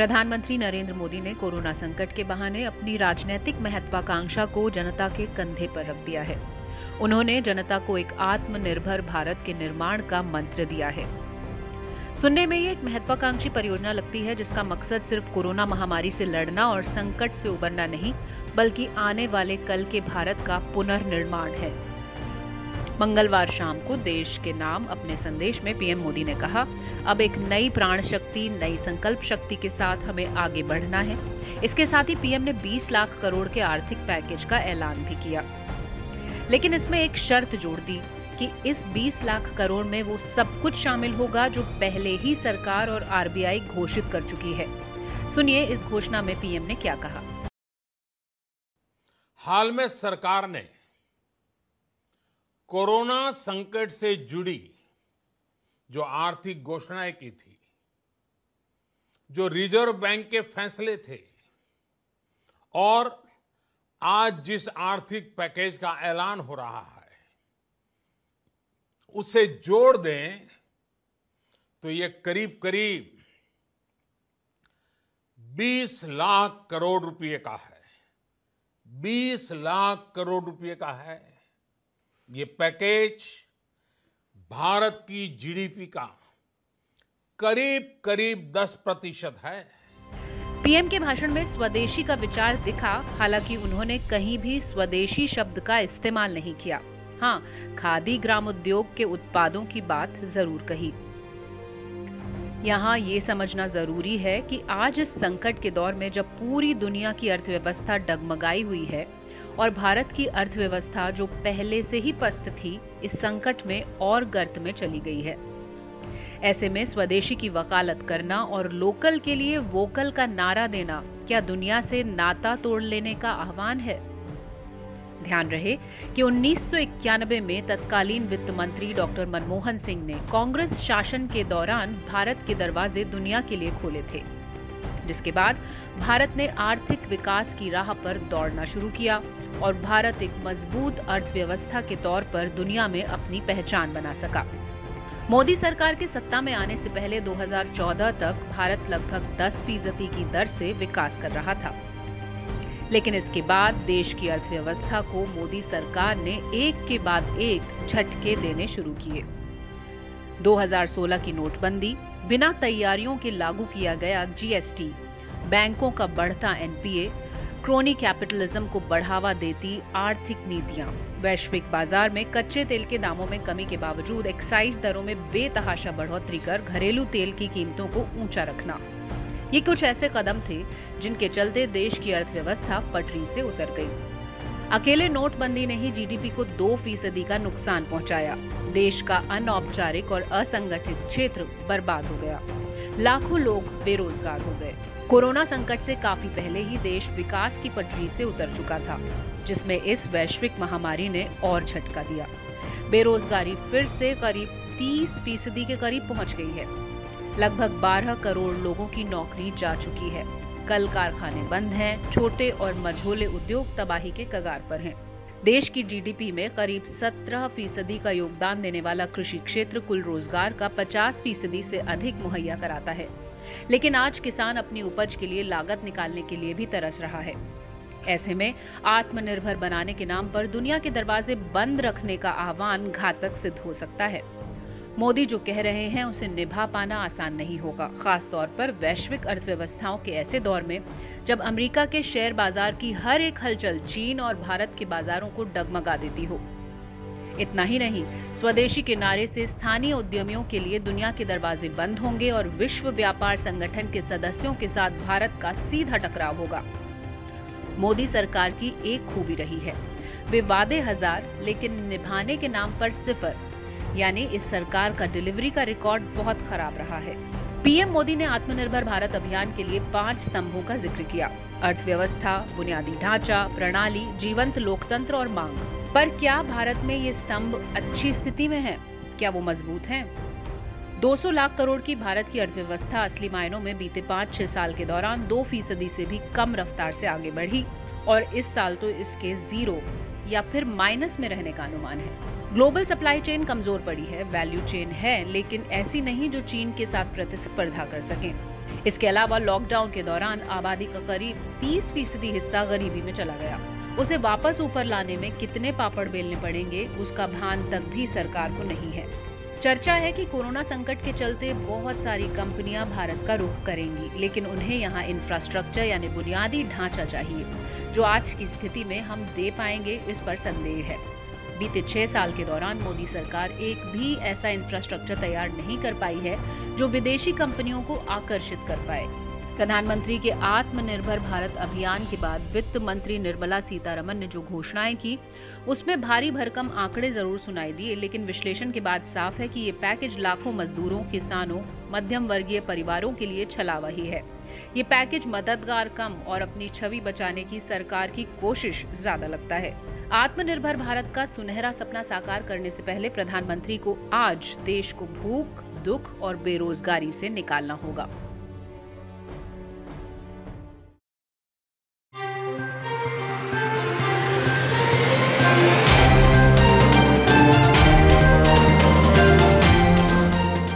प्रधानमंत्री नरेंद्र मोदी ने कोरोना संकट के बहाने अपनी राजनीतिक महत्वाकांक्षा को जनता के कंधे पर रख दिया है। उन्होंने जनता को एक आत्मनिर्भर भारत के निर्माण का मंत्र दिया है। सुनने में ये एक महत्वाकांक्षी परियोजना लगती है जिसका मकसद सिर्फ कोरोना महामारी से लड़ना और संकट से उबरना नहीं, बल्कि आने वाले कल के भारत का पुनर्निर्माण है। मंगलवार शाम को देश के नाम अपने संदेश में पीएम मोदी ने कहा, अब एक नई प्राण शक्ति, नई संकल्प शक्ति के साथ हमें आगे बढ़ना है। इसके साथ ही पीएम ने 20 लाख करोड़ के आर्थिक पैकेज का ऐलान भी किया, लेकिन इसमें एक शर्त जोड़ दी कि इस 20 लाख करोड़ में वो सब कुछ शामिल होगा जो पहले ही सरकार और आरबीआई घोषित कर चुकी है। सुनिए इस घोषणा में पीएम ने क्या कहा। हाल में सरकार ने कोरोना संकट से जुड़ी जो आर्थिक घोषणाएं की थी, जो रिजर्व बैंक के फैसले थे और आज जिस आर्थिक पैकेज का ऐलान हो रहा है, उसे जोड़ दें तो ये करीब करीब 20 लाख करोड़ रुपए का है। 20 लाख करोड़ रुपए का है। ये पैकेज भारत की जीडीपी का करीब करीब 10% है। पीएम के भाषण में स्वदेशी का विचार दिखा, हालांकि उन्होंने कहीं भी स्वदेशी शब्द का इस्तेमाल नहीं किया। हाँ, खादी ग्रामोद्योग के उत्पादों की बात जरूर कही। यहाँ ये समझना जरूरी है कि आज इस संकट के दौर में जब पूरी दुनिया की अर्थव्यवस्था डगमगाई हुई है और भारत की अर्थव्यवस्था जो पहले से ही पस्त थी, इस संकट में और गर्त में चली गई है। ऐसे में स्वदेशी की वकालत करना और लोकल के लिए वोकल का नारा देना क्या दुनिया से नाता तोड़ लेने का आह्वान है? ध्यान रहे कि 1991 में तत्कालीन वित्त मंत्री डॉक्टर मनमोहन सिंह ने कांग्रेस शासन के दौरान भारत के दरवाजे दुनिया के लिए खोले थे, जिसके बाद भारत ने आर्थिक विकास की राह पर दौड़ना शुरू किया और भारत एक मजबूत अर्थव्यवस्था के तौर पर दुनिया में अपनी पहचान बना सका। मोदी सरकार के सत्ता में आने से पहले 2014 तक भारत लगभग 10% की दर से विकास कर रहा था, लेकिन इसके बाद देश की अर्थव्यवस्था को मोदी सरकार ने एक के बाद एक झटके देने शुरू किए। 2016 की नोटबंदी, बिना तैयारियों के लागू किया गया जीएसटी, बैंकों का बढ़ता एनपीए, क्रोनी कैपिटलिज्म को बढ़ावा देती आर्थिक नीतियां, वैश्विक बाजार में कच्चे तेल के दामों में कमी के बावजूद एक्साइज दरों में बेतहाशा बढ़ोतरी कर घरेलू तेल की कीमतों को ऊंचा रखना, ये कुछ ऐसे कदम थे जिनके चलते देश की अर्थव्यवस्था पटरी से उतर गई। अकेले नोटबंदी ने ही जीडीपी को 2% का नुकसान पहुंचाया। देश का अनौपचारिक और असंगठित क्षेत्र बर्बाद हो गया। लाखों लोग बेरोजगार हो गए। कोरोना संकट से काफी पहले ही देश विकास की पटरी से उतर चुका था, जिसमें इस वैश्विक महामारी ने और झटका दिया। बेरोजगारी फिर से करीब 30% के करीब पहुंच गई है। लगभग 12 करोड़ लोगों की नौकरी जा चुकी है। कल कारखाने बंद हैं, छोटे और मझोले उद्योग तबाही के कगार पर हैं। देश की जीडीपी में करीब 17% का योगदान देने वाला कृषि क्षेत्र कुल रोजगार का 50% से अधिक मुहैया कराता है, लेकिन आज किसान अपनी उपज के लिए लागत निकालने के लिए भी तरस रहा है। ऐसे में आत्मनिर्भर बनाने के नाम पर दुनिया के दरवाजे बंद रखने का आह्वान घातक सिद्ध हो सकता है। मोदी जो कह रहे हैं उसे निभा पाना आसान नहीं होगा, खास तौर पर वैश्विक अर्थव्यवस्थाओं के ऐसे दौर में जब अमेरिका के शेयर बाजार की हर एक हलचल चीन और भारत के बाजारों को डगमगा देती हो। इतना ही नहीं, स्वदेशी के नारे से स्थानीय उद्यमियों के लिए दुनिया के दरवाजे बंद होंगे और विश्व व्यापार संगठन के सदस्यों के साथ भारत का सीधा टकराव होगा। मोदी सरकार की एक खूबी रही है, वे वादे हजार लेकिन निभाने के नाम पर सिफर, यानी इस सरकार का डिलीवरी का रिकॉर्ड बहुत खराब रहा है। पीएम मोदी ने आत्मनिर्भर भारत अभियान के लिए 5 स्तंभों का जिक्र किया: अर्थव्यवस्था, बुनियादी ढांचा, प्रणाली, जीवंत लोकतंत्र और मांग। पर क्या भारत में ये स्तंभ अच्छी स्थिति में हैं? क्या वो मजबूत हैं? 200 लाख करोड़ की भारत की अर्थव्यवस्था असली मायनों में बीते 5-6 साल के दौरान 2% से भी कम रफ्तार से आगे बढ़ी और इस साल तो इसके 0 या फिर माइनस में रहने का अनुमान है। ग्लोबल सप्लाई चेन कमजोर पड़ी है, वैल्यू चेन है लेकिन ऐसी नहीं जो चीन के साथ प्रतिस्पर्धा कर सके। इसके अलावा लॉकडाउन के दौरान आबादी का करीब 30% हिस्सा गरीबी में चला गया। उसे वापस ऊपर लाने में कितने पापड़ बेलने पड़ेंगे, उसका भान तक भी सरकार को नहीं है। चर्चा है कि कोरोना संकट के चलते बहुत सारी कंपनियां भारत का रुख करेंगी, लेकिन उन्हें यहाँ इंफ्रास्ट्रक्चर यानी बुनियादी ढांचा चाहिए, जो आज की स्थिति में हम दे पाएंगे, इस पर संदेह है। बीते 6 साल के दौरान मोदी सरकार एक भी ऐसा इंफ्रास्ट्रक्चर तैयार नहीं कर पाई है जो विदेशी कंपनियों को आकर्षित कर पाए। प्रधानमंत्री के आत्मनिर्भर भारत अभियान के बाद वित्त मंत्री निर्मला सीतारमण ने जो घोषणाएं की, उसमें भारी भरकम आंकड़े जरूर सुनाई दिए, लेकिन विश्लेषण के बाद साफ है कि ये पैकेज लाखों मजदूरों, किसानों, मध्यम वर्गीय परिवारों के लिए छलावा ही है। ये पैकेज मददगार कम और अपनी छवि बचाने की सरकार की कोशिश ज्यादा लगता है। आत्मनिर्भर भारत का सुनहरा सपना साकार करने से पहले प्रधानमंत्री को आज देश को भूख, दुख और बेरोजगारी से निकालना होगा।